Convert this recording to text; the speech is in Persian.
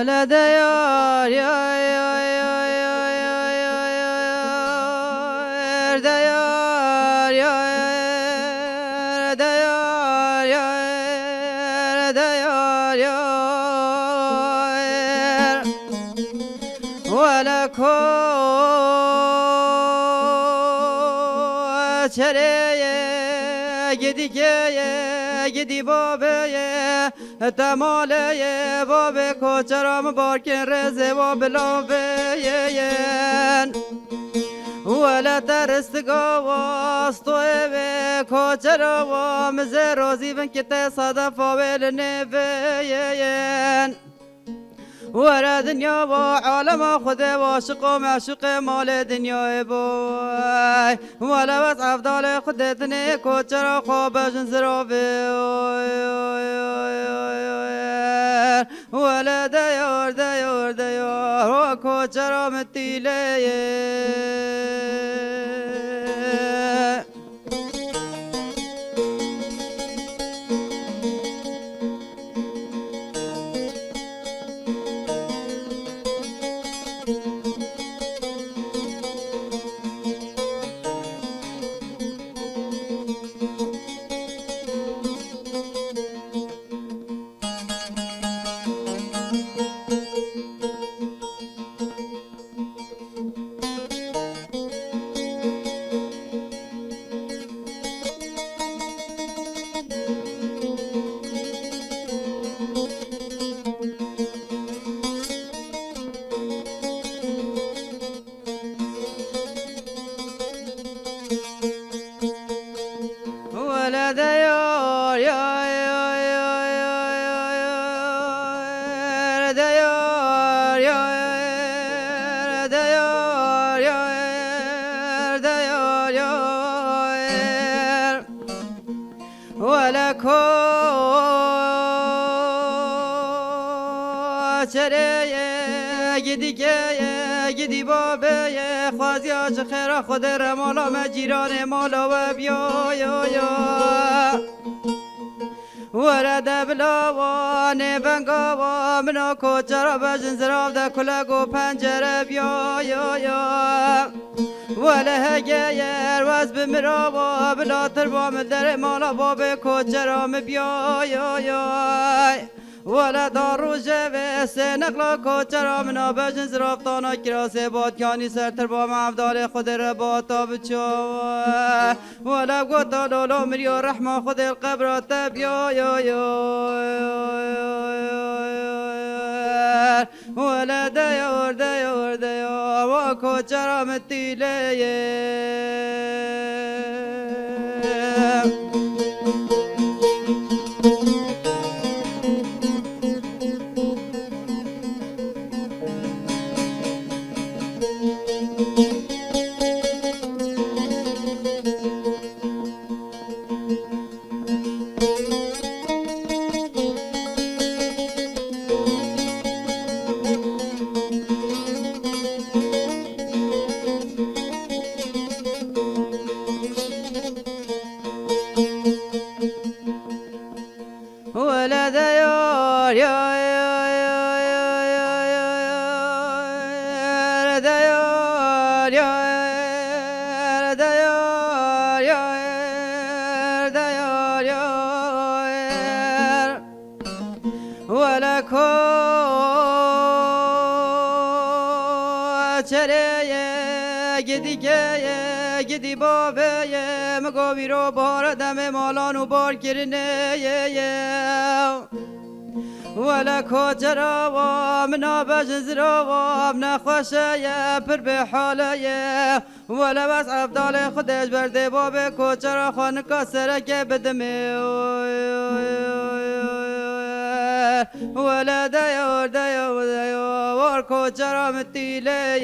ولد یار یا یا یا یا یا یا یا دیار یا دیار یا دیار یا ولکو چره گدی بابه تماله بابه کوچرام بارکن رزه و بلاوه ولا ترستگا واستوه به کوچرام مزه روزی بن که تصادف ویل نوین ورا دنیا و عالم خود واشق و معشوق مال دنیا بوی ولا بس افضال خودتنی کوچرا خواب جنزرافه ولا دیار دیار دیار و کوچرا متیله ولد يار يا يا يا يا يا ديار يا ديار يا ديار يا ولكو چره گدی بابه خوازی آج خیره خود رمالا مجیران مالا و بیا یا یا ورد بلاوان بنگاوا منا کوچرا بجن زراف ده کلگو پنجره بیا یا یا وله هگیر وز بمراوا بلا تربا مدر مالا باب کوچرا مبیا یا یا ولا دارو جوه سنقلا کوچرا منا بجن زرافتانا کراسه بادکانی سرتر با معفدال خود رباطا بچو ولا گوتا لولو مریو رحمه خود القبر تبیا یا یا ولا دیار دیار دیار و کوچرا متیله ولد يار يا يا يا يا يا يا ديار يا ديار يا ديار يا ولكو چره گدی بابه مگاوی رو بار دم مالانو بار کرنه ولا کوچرا و منا بجزرا و منا خوشه پر به حاله ولا بس افضال خودش برده باب کوچرا خانکا سرکه بدمه ولا دیار دیار دیار کوچرا متیله